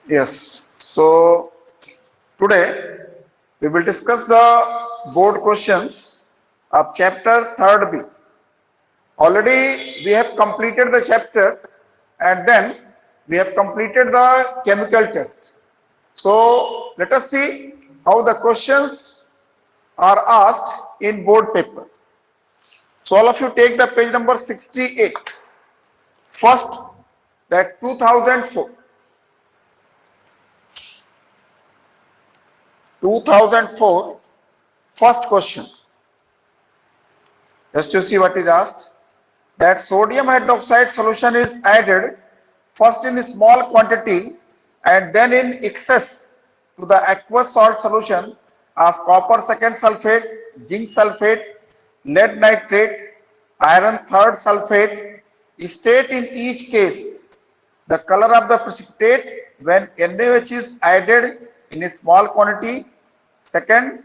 Yes. So today we will discuss the board questions of chapter 3rd B. Already we have completed the chapter and then we have completed the chemical test. So let us see how the questions are asked in board paper. So all of you take the page number 68. First, that 2004. 2004, first question. Just to see what is asked. That sodium hydroxide solution is added first in a small quantity and then in excess to the aqueous salt solution of copper second sulfate, zinc sulfate, lead nitrate, iron third sulfate. State in each case the color of the precipitate when NaOH is added in a small quantity. Second,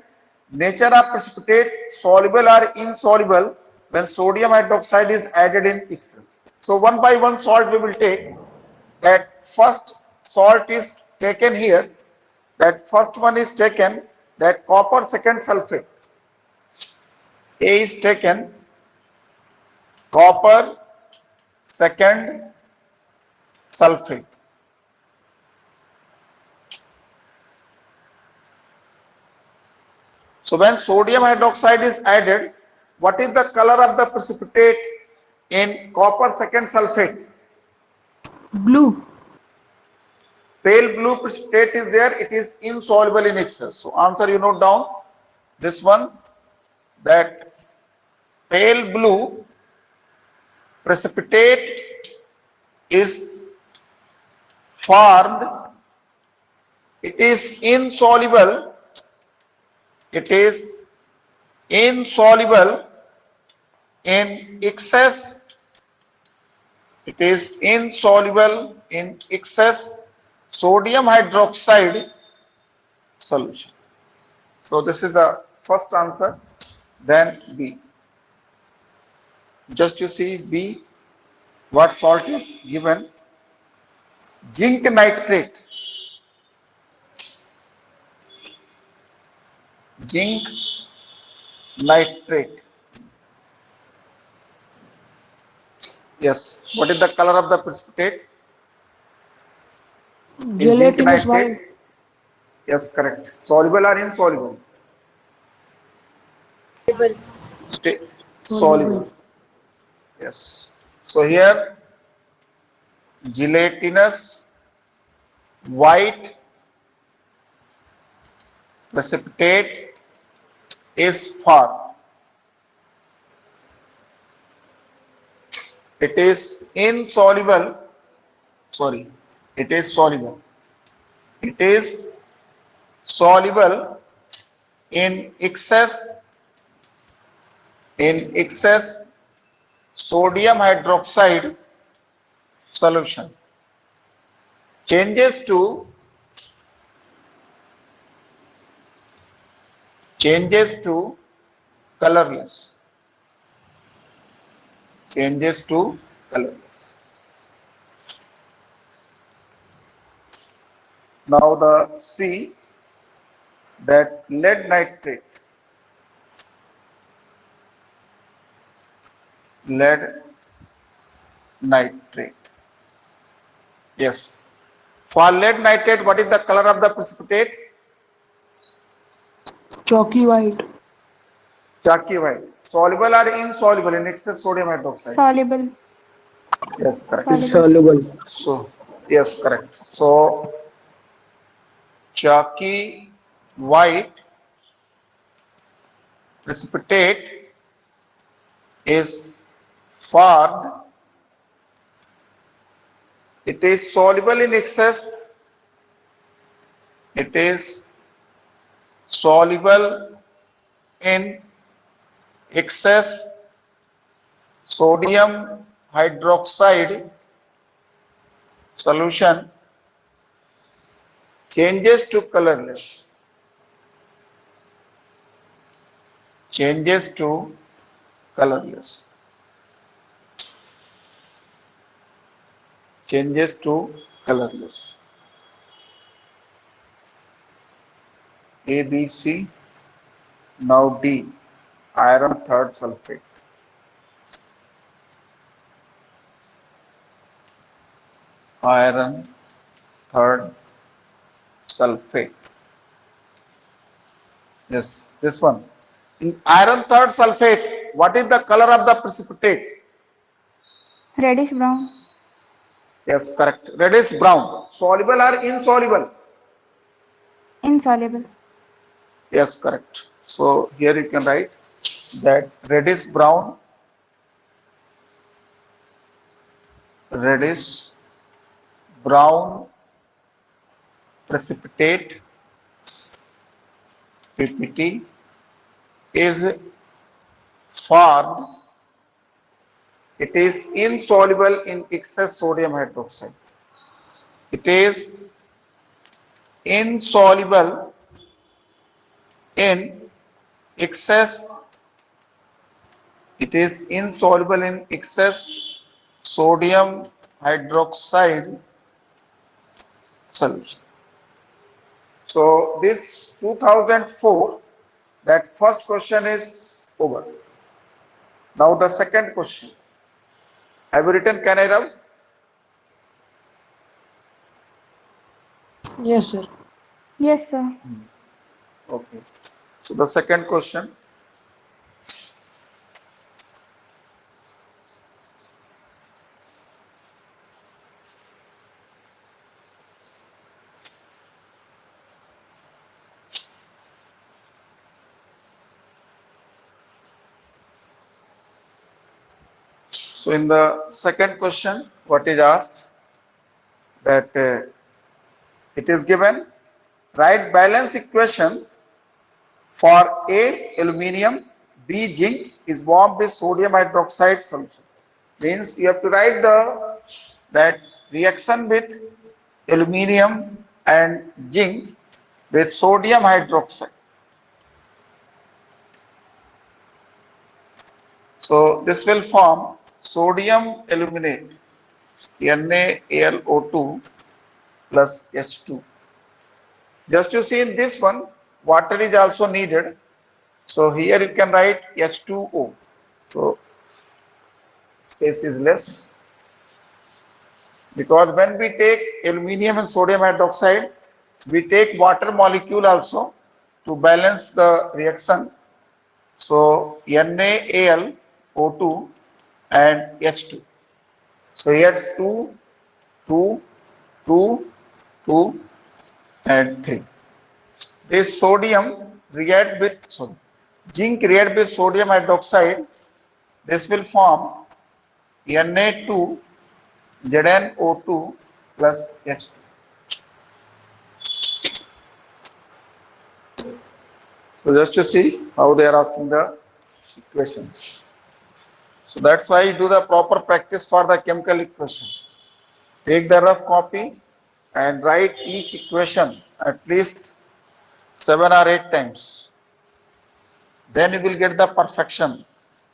nature of precipitate, soluble or insoluble when sodium hydroxide is added in excess. So one by one salt we will take. That first salt is taken here. That first one is taken, that copper second sulfate. A is taken, copper second sulfate. So when sodium hydroxide is added, what is the color of the precipitate in copper second sulfate? Blue. Pale blue precipitate is there, it is insoluble in excess. So answer you note down this one, that pale blue precipitate is formed, it is insoluble, it is insoluble in excess, it is insoluble in excess sodium hydroxide solution. So this is the first answer. Then B. Just you see B, what salt is given? Zinc nitrate. Zinc nitrate. Yes. What is the color of the precipitate? In zinc Gelatinous nitrate. white. Yes, correct. Soluble or insoluble? Soluble. Soluble. Yes. So here gelatinous white precipitate is formed. It is insoluble. Sorry, it is soluble. It is soluble in excess sodium hydroxide solution. Changes to colorless. Changes to colorless. Now the C, that lead nitrate. Lead nitrate. Yes. For lead nitrate, what is the color of the precipitate? Chalky white. Chalky white. Soluble or insoluble in excess sodium hydroxide? Soluble. Yes, correct. Soluble. Insoluble. So, yes, correct. So, chalky white precipitate is formed. It is soluble in excess. It is soluble in excess sodium hydroxide solution. Changes to colorless. Changes to colorless. Changes to colorless. A, B, C. Now D, iron third sulfate. Iron third sulfate. Yes, this one. In iron third sulfate, what is the color of the precipitate? Reddish brown. Yes, correct. Reddish brown. Soluble or insoluble? Insoluble. Yes, correct. So here you can write that reddish brown precipitate PPT is formed. It is insoluble in excess sodium hydroxide. It is insoluble in excess. It is insoluble in excess sodium hydroxide solution. So this 2004, that first question is over. Now the second question. Have you written Canara? Yes, sir. Yes, sir. Okay. So the second question. So in the second question, what is asked that it is given, write balance equation for A aluminium, B zinc is warmed with sodium hydroxide solution. Means you have to write that reaction with aluminium and zinc with sodium hydroxide. So this will form sodium aluminate NaAlO2 plus H2. Just you see in this one, water is also needed. So here you can write H2O. So space is less. Because when we take aluminium and sodium hydroxide, we take water molecule also to balance the reaction. So NaAlO2 and H2. So here 2, 2, 2, 2 and 3. This sodium react with zinc react with sodium hydroxide. This will form Na2 ZnO2 plus H2. So just to see how they are asking the equations. So that's why you do the proper practice for the chemical equation. Take the rough copy and write each equation at least 7 or 8 times. Then you will get the perfection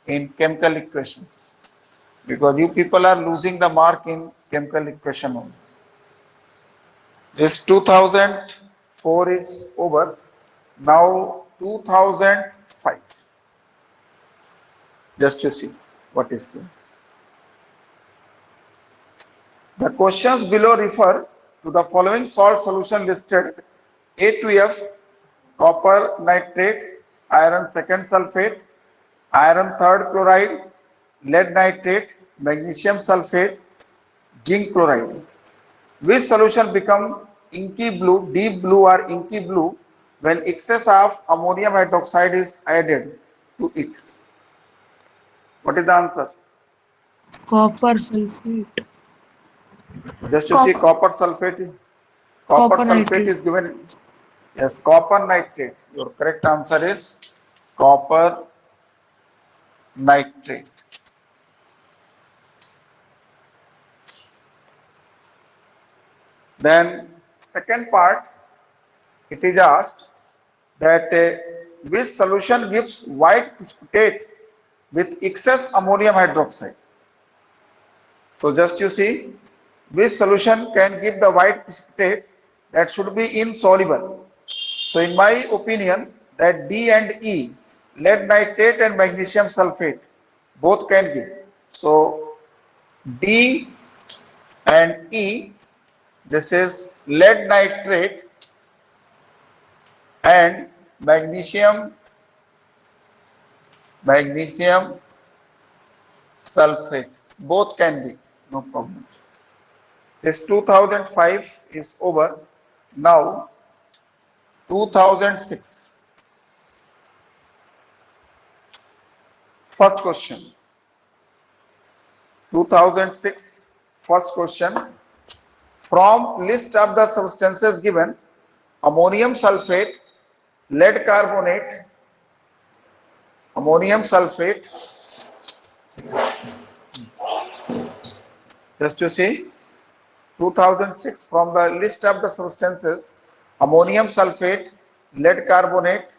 in chemical equations. Because you people are losing the mark in chemical equation only. This 2004 is over. Now 2005. Just to see what is going. The questions below refer to the following salt solution listed: A2F, copper nitrate, iron second sulfate, iron third chloride, lead nitrate, magnesium sulfate, zinc chloride. Which solution become inky blue, deep blue or inky blue when excess of ammonium hydroxide is added to it? What is the answer? Copper sulfate. Just to see copper sulfate. Copper sulfate nitrate. is given. Yes, copper nitrate. Your correct answer is copper nitrate. Then second part, it is asked that which solution gives white precipitate with excess ammonium hydroxide. So just you see, which solution can give the white precipitate that should be insoluble. So in my opinion, that D and E, lead nitrate and magnesium sulfate, both can give. So D and E, this is lead nitrate and magnesium sulfate, both can be, no problem. This 2005 is over. Now 2006. First question. 2006. First question. From list of the substances given, ammonium sulfate, lead carbonate, just you see, 2006, from the list of the substances, ammonium sulfate, lead carbonate,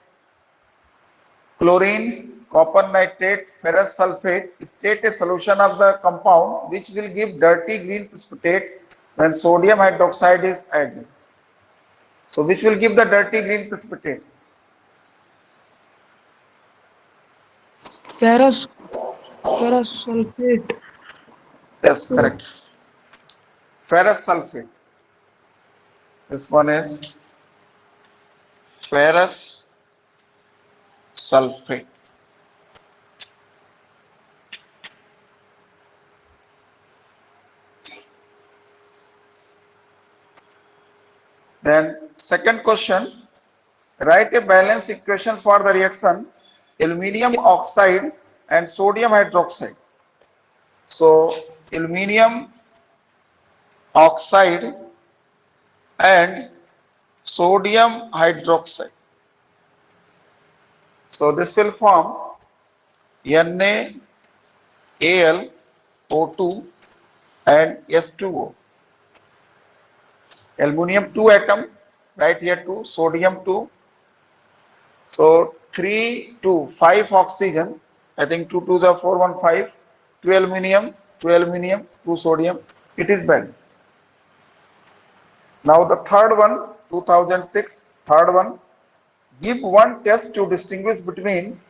chlorine, copper nitrate, ferrous sulfate, state a solution of the compound which will give dirty green precipitate when sodium hydroxide is added. So which will give the dirty green precipitate? Ferrous sulfate. Yes, correct. Ferrous sulfate. This one is ferrous sulfate. Then second question, write a balance equation for the reaction aluminium oxide and sodium hydroxide. So aluminium oxide and sodium hydroxide. So this will form NaAlO2 and S2O. Aluminium 2 atom, right here 2, sodium 2. So 3, 2, 5 oxygen, I think 2 to the 4, 1, 5, 2 aluminium, 2 sodium, it is balanced. Now the third one, 2006, third one, give one test to distinguish between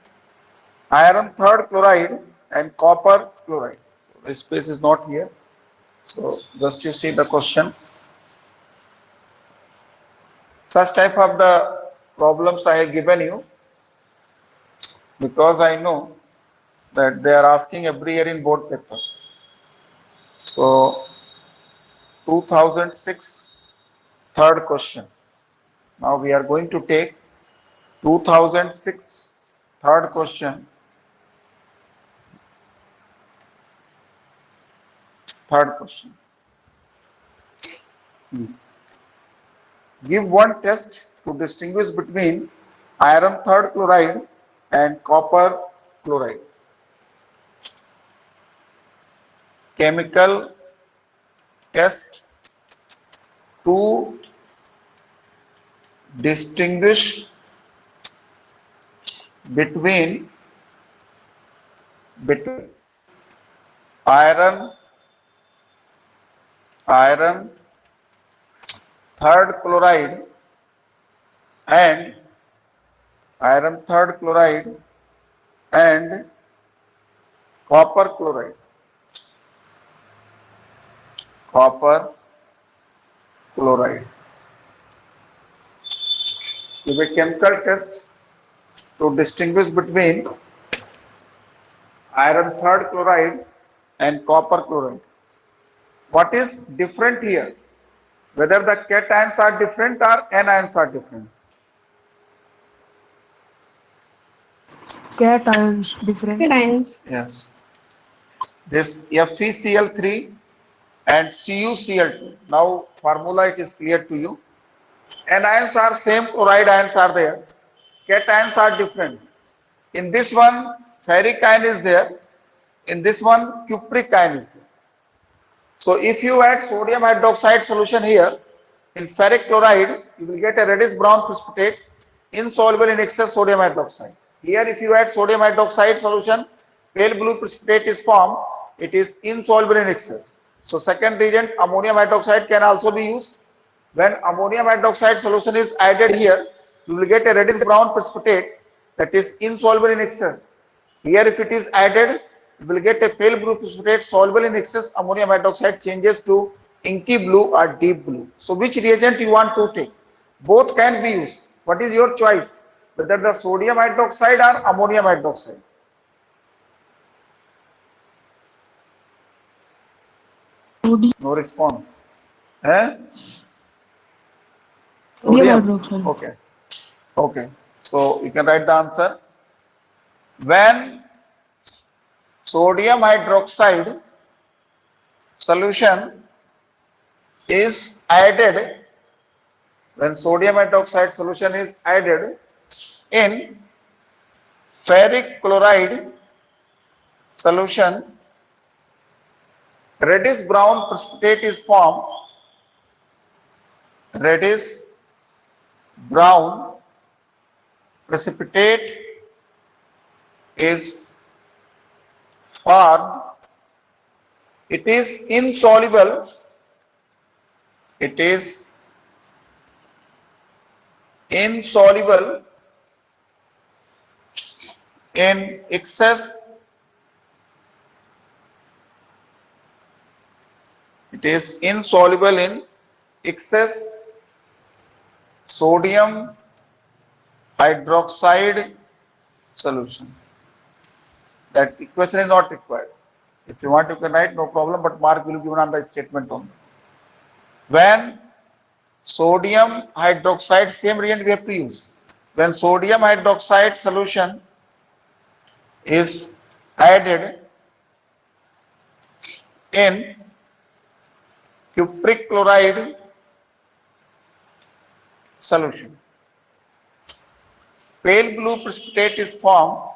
iron third chloride and copper chloride. So the space is not here. So just you see the question. Such type of the problems I have given you because I know that they are asking every year in board paper. So 2006 third question. Now we are going to take 2006 third question. Third question. Give one test to distinguish between iron third chloride and copper chloride. Chemical test to distinguish between iron third chloride and copper chloride. Give a chemical test to distinguish between iron third chloride and copper chloride. What is different here? Whether the cations are different or anions are different. Cations different. Cations. Yes. This FeCl3 and CuCl2. Now formula it is clear to you. Anions are same, chloride ions are there. Cations are different. In this one, ferric ion is there. In this one, cupric ion is there. So if you add sodium hydroxide solution here, in ferric chloride, you will get a reddish brown precipitate insoluble in excess sodium hydroxide. Here if you add sodium hydroxide solution, pale blue precipitate is formed, it is insoluble in excess. So second reagent, ammonium hydroxide, can also be used. When ammonium hydroxide solution is added here, you will get a reddish brown precipitate that is insoluble in excess. Here if it is added, you will get a pale blue precipitate soluble in excess ammonium hydroxide changes to inky blue or deep blue. So which reagent you want to take? Both can be used. What is your choice? Whether the sodium hydroxide or ammonium hydroxide? Sodium No response. Eh? sodium Sodium. hydroxide. Okay. Okay. So you can write the answer. When sodium hydroxide solution is added, when sodium hydroxide solution is added in ferric chloride solution, reddish brown precipitate is formed. Reddish brown precipitate is formed. It is insoluble. It is insoluble in excess. It is insoluble in excess sodium hydroxide solution. That equation is not required. If you want, you can write, no problem, but mark will be given on the statement only. When sodium hydroxide, same reagent we have to use. When sodium hydroxide solution is added in cupric chloride solution, pale blue precipitate is formed.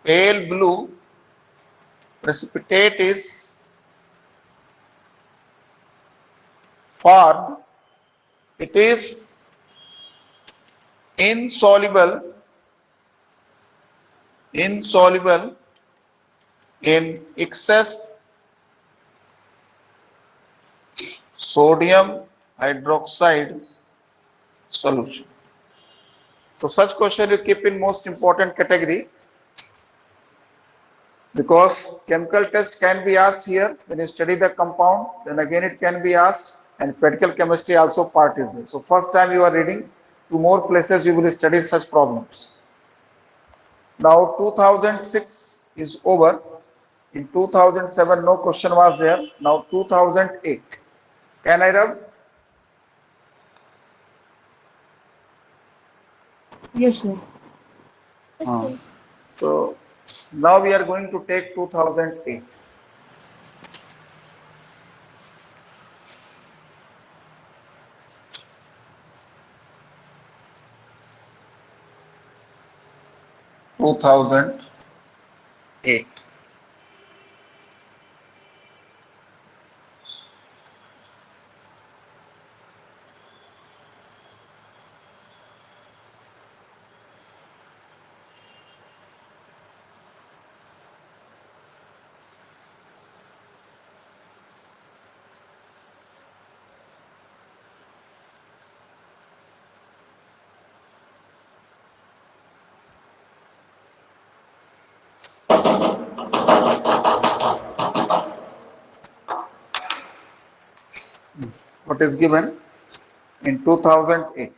Pale blue precipitate is formed. It is insoluble in excess sodium hydroxide solution. So such question you keep in most important category, because chemical test can be asked here when you study the compound, then again it can be asked, and practical chemistry also part is there. So first time you are reading, to more places you will study such problems. Now 2006 is over. In 2007 no question was there. Now 2008. Can I rub? Yes, sir. So now we are going to take 2008. (2008). What is given in 2008?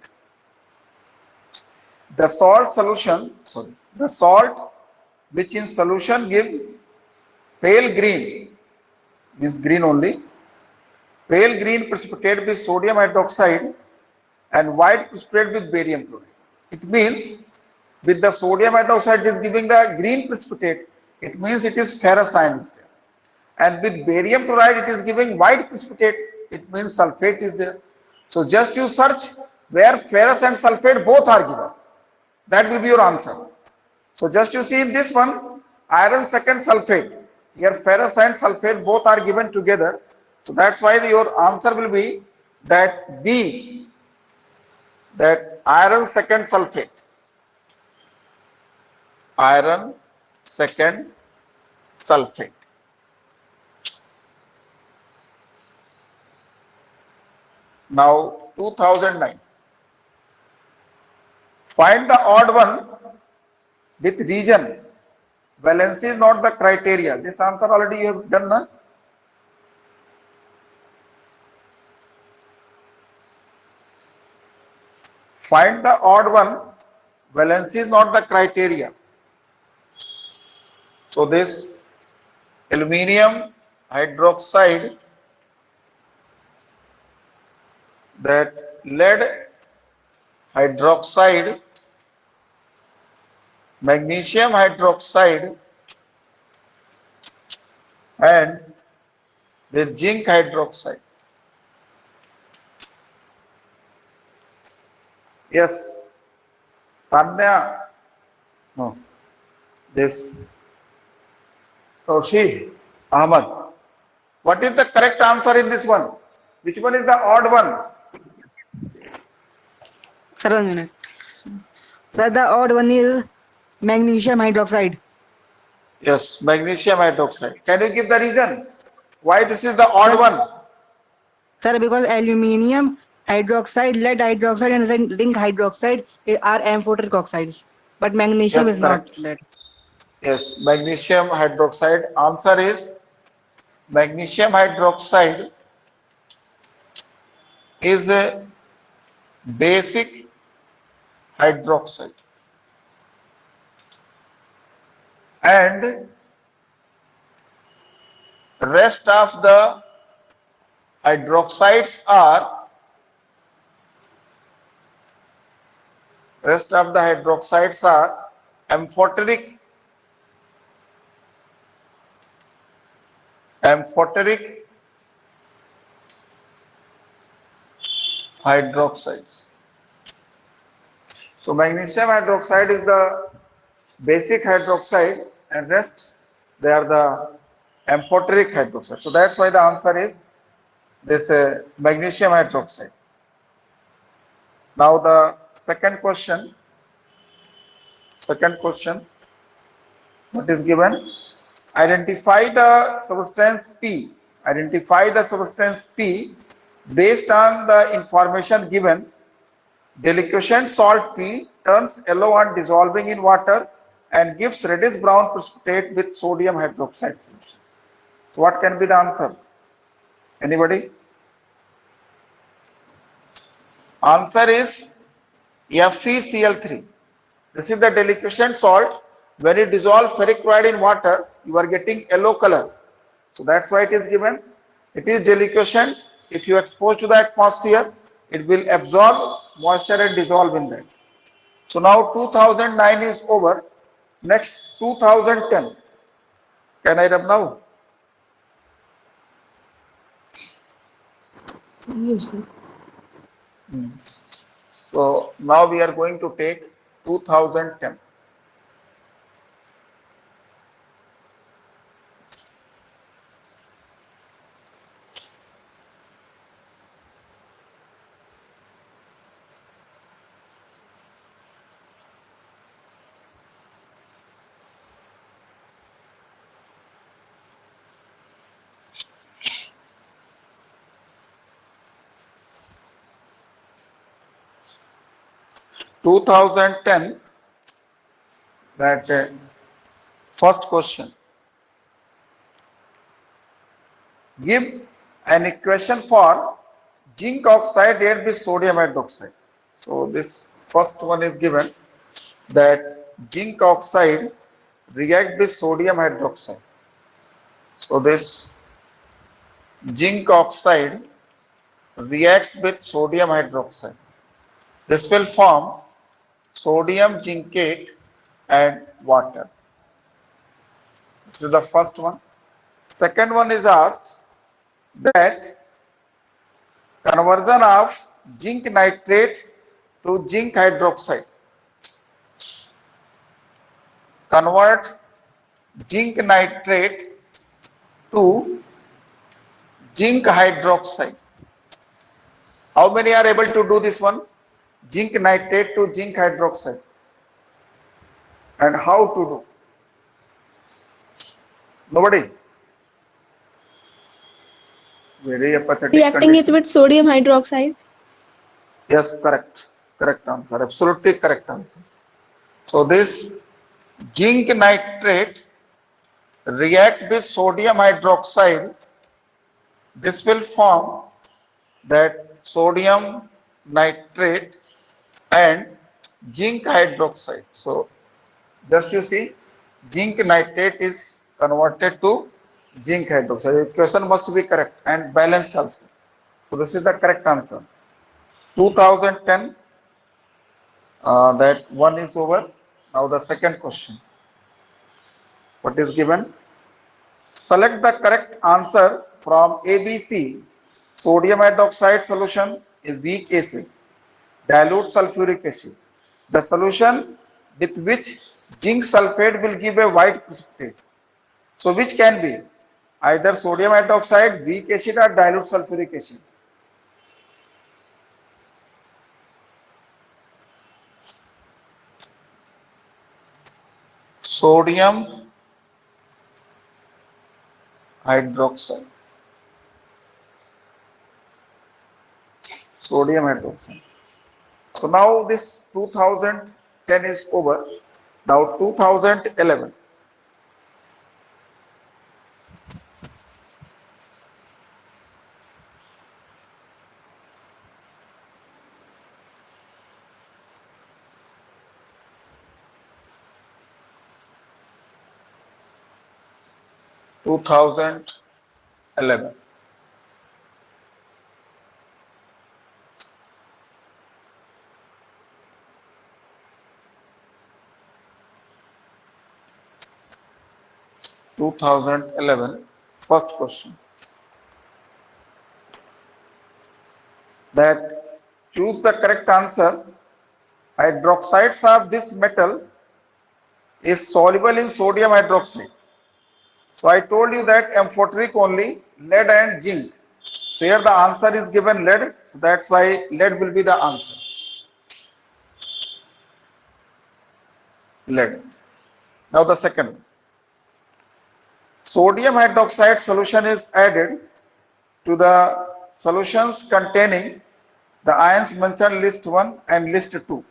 The salt solution, the salt which in solution give pale green, means green only, pale green precipitate with sodium hydroxide and white precipitate with barium chloride. It means with the sodium hydroxide it is giving the green precipitate, it means it is ferrous ion is there. And with barium chloride it is giving white precipitate, it means sulfate is there. So just you search where ferrous and sulfate both are given. That will be your answer. So just you see in this one, iron second sulfate. Here ferrous and sulfate both are given together. So that's why your answer will be that B, that iron second sulfate. Iron second sulfate. Now 2009. Find the odd one with region. Valency is not the criteria. This answer already you have done, na? Find the odd one. Valency is not the criteria. So this aluminium hydroxide, that lead hydroxide, magnesium hydroxide, and the zinc hydroxide. Yes, Tanya. No, this Tawshid Ahmad. What is the correct answer in this one? Which one is the odd one? Sir, 1 minute. Sir, the odd one is magnesium hydroxide. Yes, magnesium hydroxide. Can you give the reason why this is the odd one? Sir, because aluminium hydroxide, lead hydroxide, and zinc hydroxide are amphoteric oxides, but magnesium Yes, is correct. not lead. Yes, magnesium hydroxide. Answer is magnesium hydroxide is a basic hydroxide, and rest of the hydroxides are amphoteric hydroxides. So magnesium hydroxide is the basic hydroxide, and rest they are the amphoteric hydroxide. So that's why the answer is this magnesium hydroxide. Now the second question. What is given? Identify the substance P. Identify the substance P based on the information given. Deliquescent salt P turns yellow on dissolving in water and gives reddish brown precipitate with sodium hydroxide solution. So what can be the answer? Anybody? Answer is FeCl3. This is the deliquescent salt. When you dissolve ferric chloride in water, you are getting yellow color. So that's why it is given. It is deliquescent. If you expose to the atmosphere, it will absorb moisture and dissolve in that. So now 2009 is over. Next 2010. Can I rub now? Yes, sir. So now we are going to take 2010. That first question. Give an equation for zinc oxide react with sodium hydroxide. So this first one is given, that zinc oxide react with sodium hydroxide. So this zinc oxide reacts with sodium hydroxide. This will form sodium zincate and water. This is the first one. Second one is asked that conversion of zinc nitrate to zinc hydroxide. Convert zinc nitrate to zinc hydroxide. How many are able to do this one? Zinc nitrate to zinc hydroxide. And how to do? Nobody? Very apathetic Reacting it condition. with sodium hydroxide. Yes, correct. Correct answer. Absolutely correct answer. So this zinc nitrate react with sodium hydroxide. This will form that sodium nitrate and zinc hydroxide. So just you see, zinc nitrate is converted to zinc hydroxide. The equation must be correct and balanced also. So this is the correct answer. 2010, that one is over. Now the second question. What is given? Select the correct answer from ABC. Sodium hydroxide solution, a weak acid, dilute sulfuric acid. The solution with which zinc sulfate will give a white precipitate. So which can be either sodium hydroxide, weak acid or dilute sulfuric acid? Sodium hydroxide. Sodium hydroxide. So now this 2010 is over. Now 2011. 2011. First question. That choose the correct answer. Hydroxides of this metal is soluble in sodium hydroxide. So I told you that amphoteric only, lead and zinc. So here the answer is given lead. So that's why lead will be the answer. Lead. Now the second one. Sodium hydroxide solution is added to the solutions containing the ions mentioned list 1 and list 2.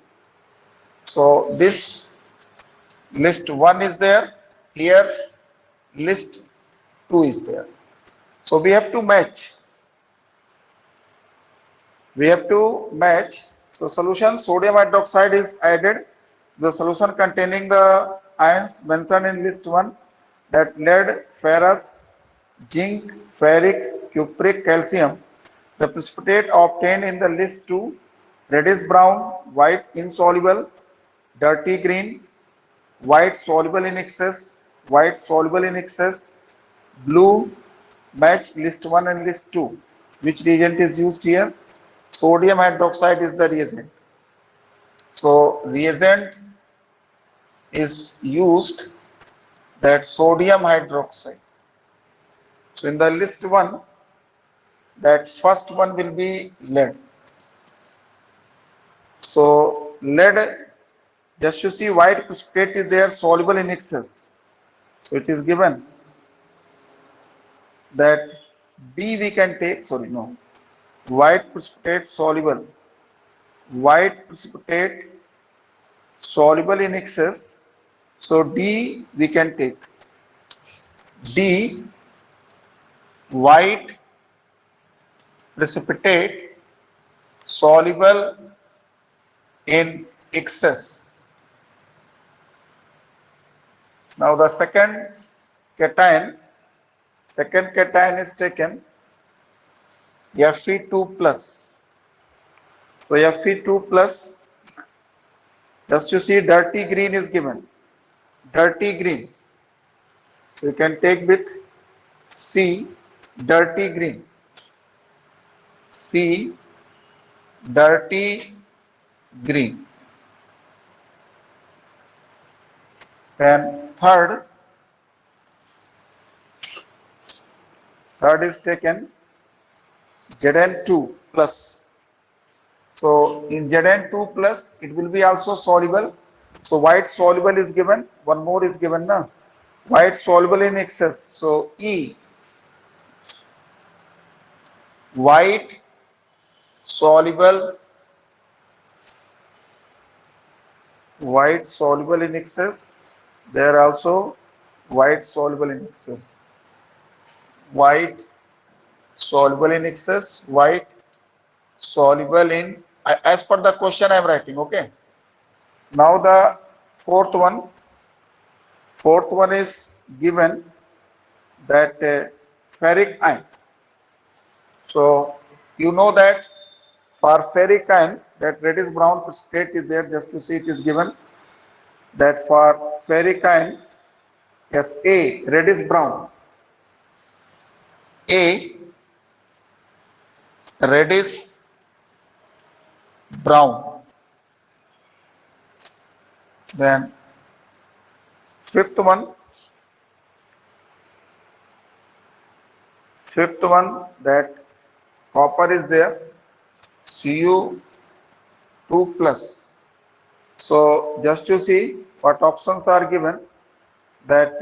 So this list 1 is there, here list 2 is there. So we have to match. So solution sodium hydroxide is added. The solution containing the ions mentioned in list 1, that lead, ferrous, zinc, ferric, cupric, calcium. The precipitate obtained in the list 2, reddish brown, white insoluble, dirty green, white soluble in excess, white soluble in excess, blue, match list 1 and list 2. Which reagent is used here? Sodium hydroxide is the reagent. So reagent is used, that sodium hydroxide. So in the list 1, that first one will be lead. So lead, just you see white precipitate is there, soluble in excess. So it is given that B we can take, white precipitate soluble. White precipitate soluble in excess. So D we can take. D, white precipitate soluble in excess. Now the second cation is taken, Fe2 plus. So Fe2 plus, just you see dirty green is given, dirty green. So you can take with C, dirty green. C, dirty green. Then third is taken Zn2 plus. So in Zn2 plus, it will be also soluble. So white soluble is given, one more is given now. White soluble in excess. So E, white soluble white soluble in excess. There are also white soluble in excess. White soluble in excess, white soluble in, as per the question I am writing, okay. Now the fourth one is given that ferric ion. So you know that for ferric ion that reddish brown state is there, just to see it is given that for ferric ion, yes, A reddish brown, A reddish brown. Then fifth one that copper is there, Cu2 plus. So just to see what options are given, that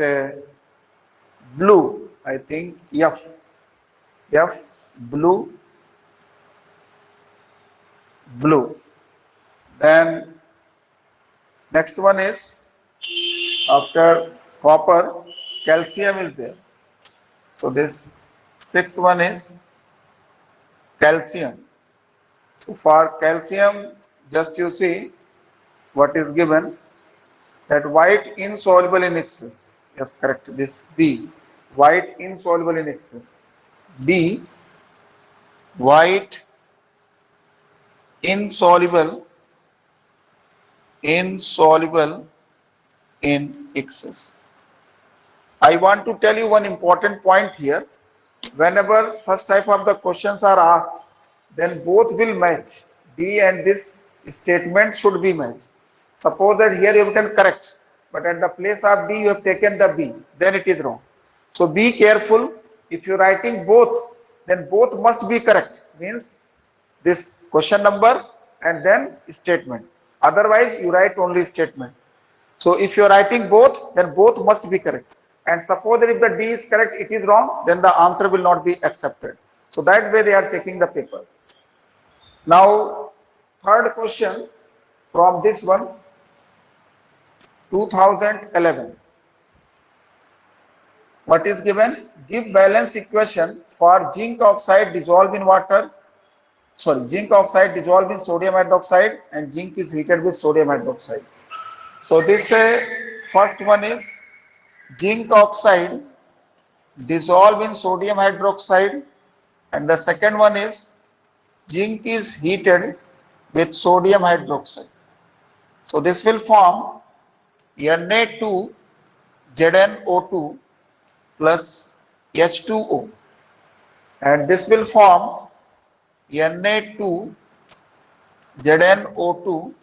blue, I think F blue. Then next one is after copper, calcium is there. So this sixth one is calcium. So for calcium, just you see what is given, that white insoluble in excess. Yes, correct. This B, white insoluble in excess. B, white insoluble in excess. I want to tell you one important point here. Whenever such type of the questions are asked, then both will match. D and this statement should be matched. Suppose that here you have written correct, but at the place of D you have taken the B, then it is wrong. So be careful. If you are writing both, then both must be correct. Means this question number and then statement. Otherwise you write only statement. So if you are writing both, then both must be correct. And suppose that if the D is correct, it is wrong, then the answer will not be accepted. So that way they are checking the paper. Now, third question from this one, 2011. What is given? Give balance equation for zinc oxide dissolved in water. Zinc oxide dissolved in sodium hydroxide and zinc is heated with sodium hydroxide. So this first one is zinc oxide dissolved in sodium hydroxide, and the second one is zinc is heated with sodium hydroxide. So this will form Na2 ZnO2 plus H2O, and this will form Na2 ZnO2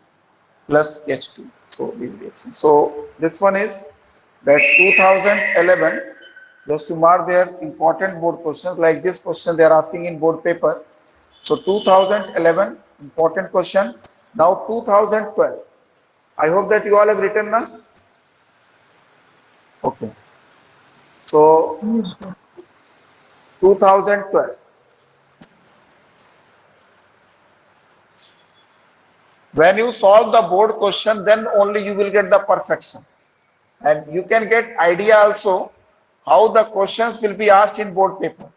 plus H2. So these reactions. So this one is that 2011. Just to mark their important board questions, like this question they are asking in board paper. So 2011 important question. Now 2012. I hope that you all have written now. Okay. So Yes, sir. 2012. When you solve the board question, then only you will get the perfection. And you can get idea also how the questions will be asked in board paper.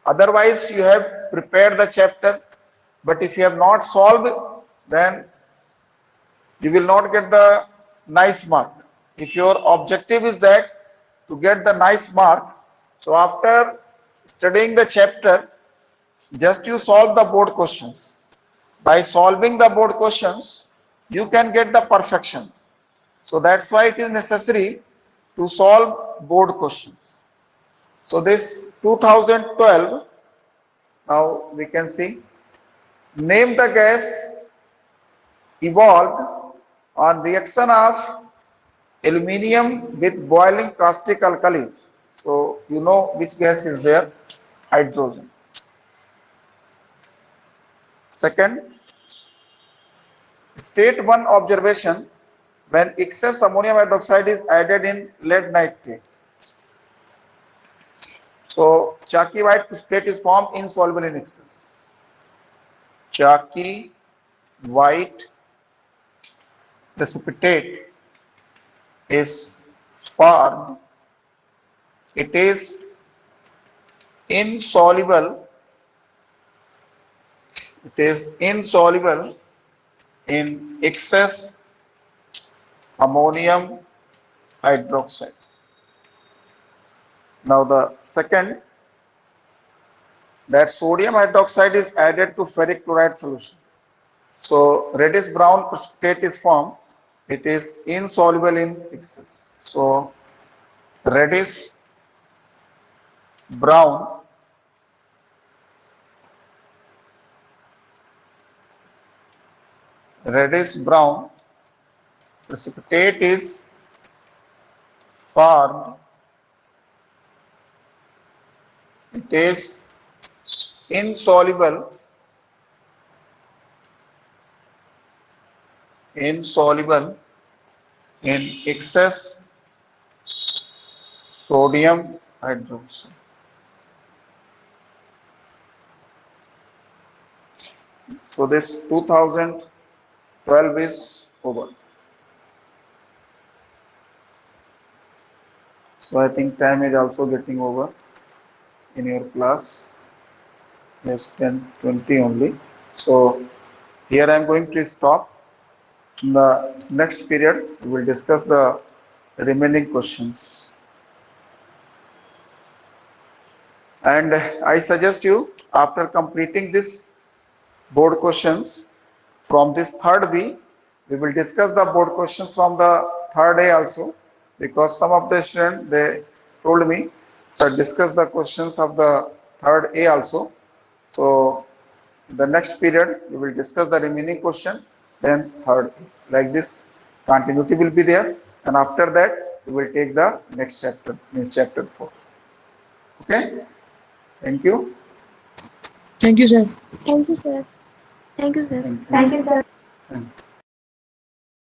Otherwise, you have prepared the chapter, but if you have not solved, then you will not get the nice mark. If your objective is that to get the nice mark, so after studying the chapter, just you solve the board questions. By solving the board questions, you can get the perfection. So that's why it is necessary to solve board questions. So this 2012, now we can see, name the gas evolved on reaction of aluminium with boiling caustic alkalis. So you know which gas is there, hydrogen. Second, state one observation when excess ammonium hydroxide is added in lead nitrate. So chalky white state is formed insoluble in excess. Chalky white precipitate is formed, it is insoluble. It is insoluble in excess ammonium hydroxide. Now the second, that sodium hydroxide is added to ferric chloride solution. So reddish brown precipitate is formed. It is insoluble in excess. So reddish brown precipitate is formed. It is insoluble in excess sodium hydroxide. So this 2012 is over. So I think time is also getting over in your class. Yes, 10:20 only. So here I am going to stop. In the next period, we will discuss the remaining questions. And I suggest you, after completing this board questions from this third B, we will discuss the board questions from the third A also, because some of the students, they told me, so discuss the questions of the third A also. So the next period, we will discuss the remaining question, then third A. Like this, continuity will be there, and after that, we will take the next chapter, means chapter 4. Okay? Thank you. Thank you, sir. Thank you, sir. Thank you, sir. Thank you. Thank you, sir. Thank you.